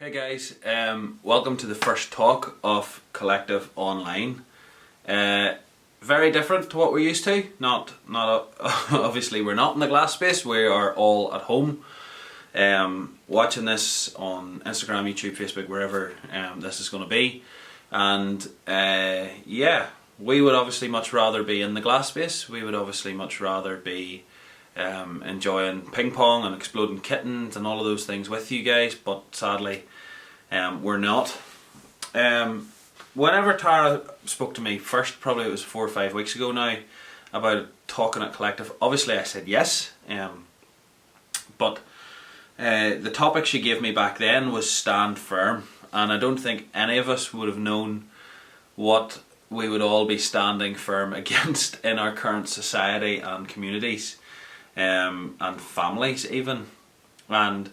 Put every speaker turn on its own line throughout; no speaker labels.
Hey guys, welcome to the first talk of Collective Online. Very different to what we're used to. Not obviously we're not in the glass space. We are all at home, watching this on Instagram, YouTube, Facebook, wherever this is going to be. And yeah, we would obviously much rather be in the glass space. We would obviously much rather be enjoying ping pong and exploding kittens and all of those things with you guys, but sadly we're not. Whenever Tara spoke to me first, probably it was 4 or 5 weeks ago now, about talking at Collective, obviously I said yes, but the topic she gave me back then was stand firm, and I don't think any of us would have known what we would all be standing firm against in our current society and communities, and families even. And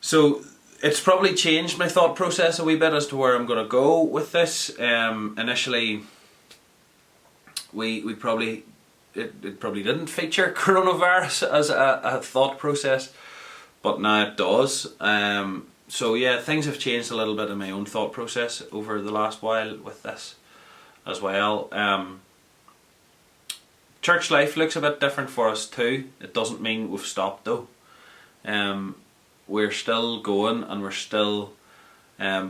so it's probably changed my thought process a wee bit as to where I'm going to go with this. Initially, it probably didn't feature coronavirus as a thought process, but now it does. So yeah, things have changed a little bit in my own thought process over the last while with this as well. Church life looks a bit different for us too. It doesn't mean we've stopped though. We're still going and we're still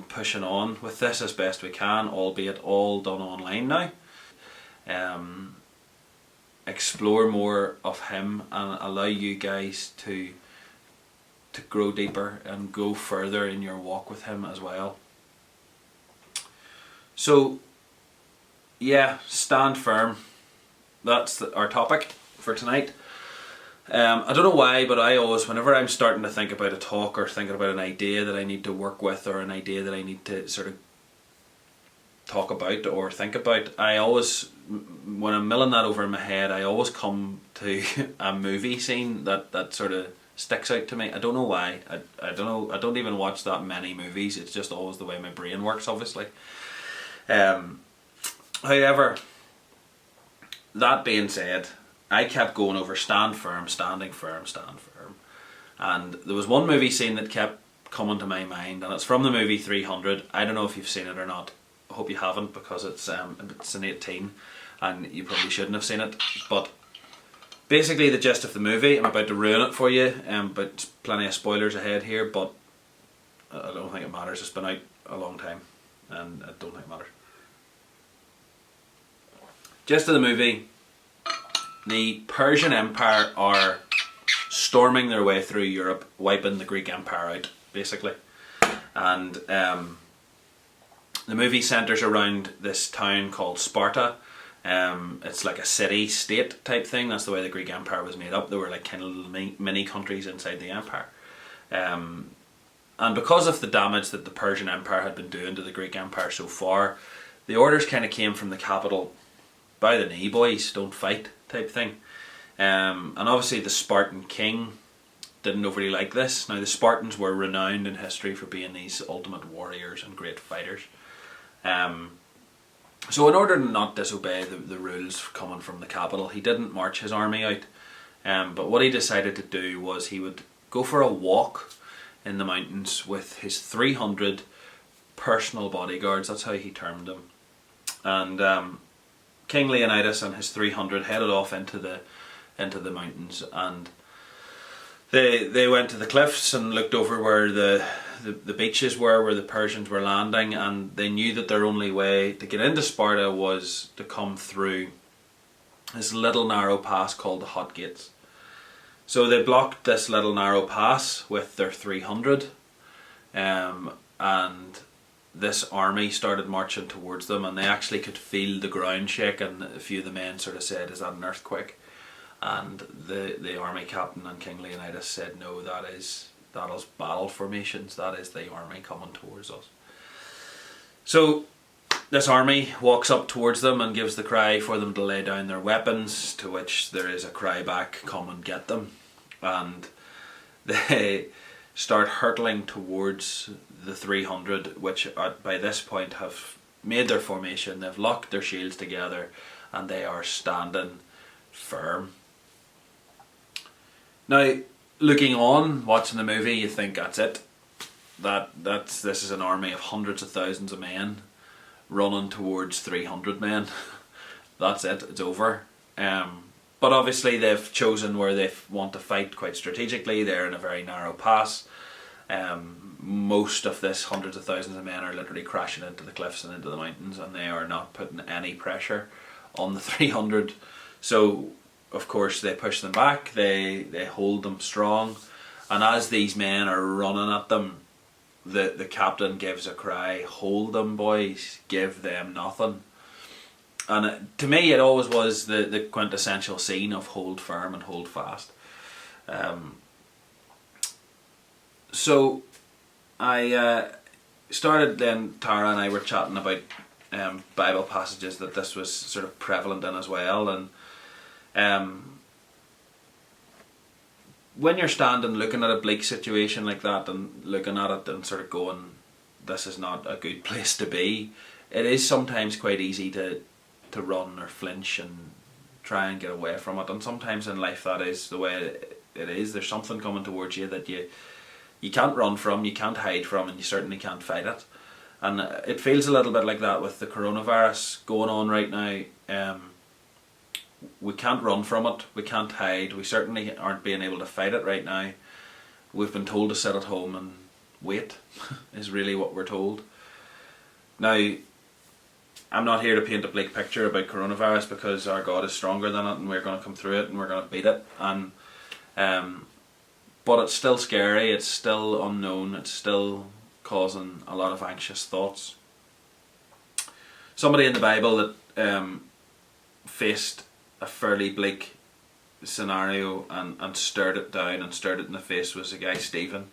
pushing on with this as best we can, albeit all done online now. Explore more of him and allow you guys to grow deeper and go further in your walk with him as well. So yeah, stand firm. That's our topic for tonight. I don't know why, but I always, whenever I'm starting to think about a talk or thinking about an idea that I need to work with or an idea that I need to sort of talk about or think about, I always, when I'm milling that over in my head, I always come to a movie scene that sort of sticks out to me. I don't know why. I don't know. I don't even watch that many movies. It's just always the way my brain works, obviously. However, that being said, I kept going over stand firm, standing firm, stand firm. And there was one movie scene that kept coming to my mind, and it's from the movie 300. I don't know if you've seen it or not. I hope you haven't, because it's an 18 and you probably shouldn't have seen it. But basically the gist of the movie, I'm about to ruin it for you, but plenty of spoilers ahead here, but I don't think it matters. It's been out a long time and I don't think it matters. Gist of the movie: the Persian Empire are storming their way through Europe, wiping the Greek Empire out, basically. And the movie centres around this town called Sparta. It's like a city-state type thing. That's the way the Greek Empire was made up. They were like kind of little mini countries inside the empire. And because of the damage that the Persian Empire had been doing to the Greek Empire so far, the orders kind of came from the capital: bow the knee, boys, don't fight, type thing. And obviously the Spartan king didn't overly like this. Now, the Spartans were renowned in history for being these ultimate warriors and great fighters. So in order to not disobey the rules coming from the capital, he didn't march his army out. But what he decided to do was he would go for a walk in the mountains with his 300 personal bodyguards. That's how he termed them. And King Leonidas and his 300 headed off into the mountains, and they went to the cliffs and looked over where the beaches were, where the Persians were landing, and they knew that their only way to get into Sparta was to come through this little narrow pass called the Hot Gates. So they blocked this little narrow pass with their 300, and this army started marching towards them, and they actually could feel the ground shake, and a few of the men sort of said, "Is that an earthquake?" And the army captain and King Leonidas said, "No, that is battle formations. That is the army coming towards us." So this army walks up towards them and gives the cry for them to lay down their weapons, to which there is a cry back, "Come and get them." And they start hurtling towards the 300, which by this point have made their formation. They've locked their shields together and they are standing firm. Now, looking on, watching the movie, you think that's it. this is an army of hundreds of thousands of men running towards 300 men. That's it. It's over. But obviously they've chosen where they want to fight quite strategically. They're in a very narrow pass. Most of this hundreds of thousands of men are literally crashing into the cliffs and into the mountains, and they are not putting any pressure on the 300. So of course they push them back. They hold them strong, and as these men are running at them, the captain gives a cry, "Hold them, boys, give them nothing." And to me it always was the quintessential scene of hold firm and hold fast. So I started then, Tara and I were chatting about Bible passages that this was sort of prevalent in as well, and when you're standing looking at a bleak situation like that and looking at it and sort of going, this is not a good place to be, it is sometimes quite easy to run or flinch and try and get away from it. And sometimes in life that is the way it is. There's something coming towards you that you can't run from, you can't hide from, and you certainly can't fight it. And it feels a little bit like that with the coronavirus going on right now. We can't run from it, we can't hide, we certainly aren't being able to fight it right now. We've been told to sit at home and wait, is really what we're told. Now, I'm not here to paint a bleak picture about coronavirus, because our God is stronger than it, and we're going to come through it and we're going to beat it. And but it's still scary, it's still unknown, it's still causing a lot of anxious thoughts. Somebody in the Bible that faced a fairly bleak scenario and stared it down and stared it in the face was a guy, Stephen.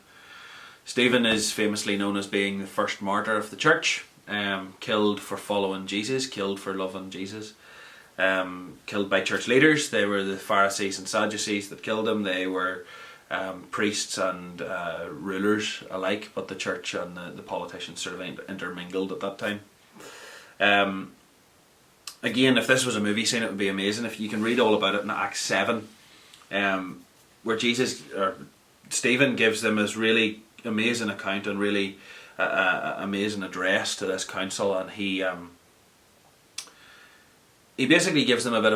Stephen is famously known as being the first martyr of the church, killed for following Jesus, killed for loving Jesus, killed by church leaders. They were the Pharisees and Sadducees that killed him. They were priests and rulers alike, but the church and the politicians sort of intermingled at that time. Again, if this was a movie scene, it would be amazing. If you can read all about it in Acts 7, where Stephen gives them this really amazing account and really amazing address to this council, and he basically gives them a bit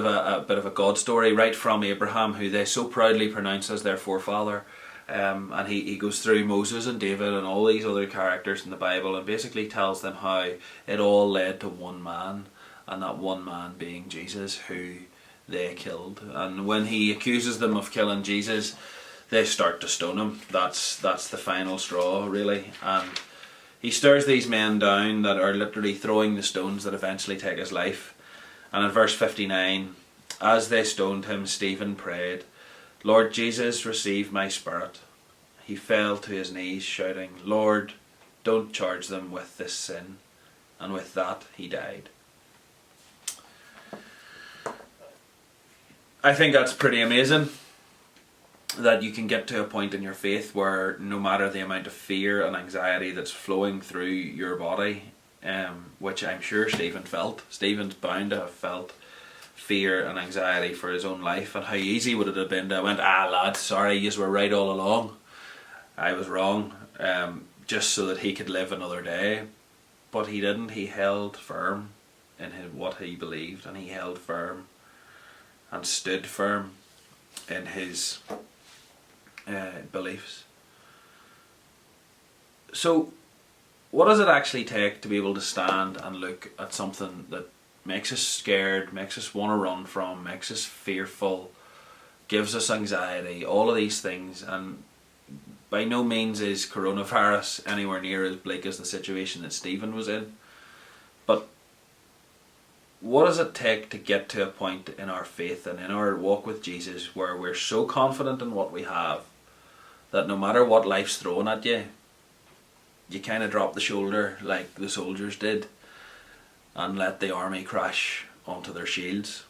of a God story right from Abraham, who they so proudly pronounce as their forefather, and he goes through Moses and David and all these other characters in the Bible, and basically tells them how it all led to one man, and that one man being Jesus, who they killed. And when he accuses them of killing Jesus, they start to stone him. That's the final straw, really. And he stares these men down that are literally throwing the stones that eventually take his life. And in verse 59, as they stoned him, Stephen prayed, "Lord Jesus, receive my spirit." He fell to his knees, shouting, "Lord, don't charge them with this sin." And with that, he died. I think that's pretty amazing, that you can get to a point in your faith where no matter the amount of fear and anxiety that's flowing through your body, which I'm sure Stephen felt. Stephen's bound to have felt fear and anxiety for his own life, and how easy would it have been to went, lad, sorry, yous were right all along. I was wrong, just so that he could live another day. But he didn't. He held firm in what he believed, and he held firm and stood firm in his beliefs. So what does it actually take to be able to stand and look at something that makes us scared, makes us want to run from, makes us fearful, gives us anxiety, all of these things? And by no means is coronavirus anywhere near as bleak as the situation that Stephen was in. But what does it take to get to a point in our faith and in our walk with Jesus where we're so confident in what we have that no matter what life's throwing at you, you kind of drop the shoulder like the soldiers did and let the army crash onto their shields?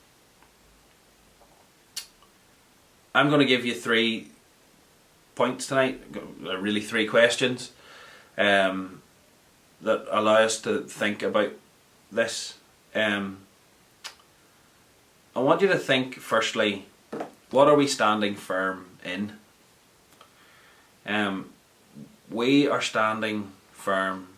I'm going to give you 3 points tonight, really 3 questions that allow us to think about this. I want you to think, firstly, what are we standing firm in? we are standing firm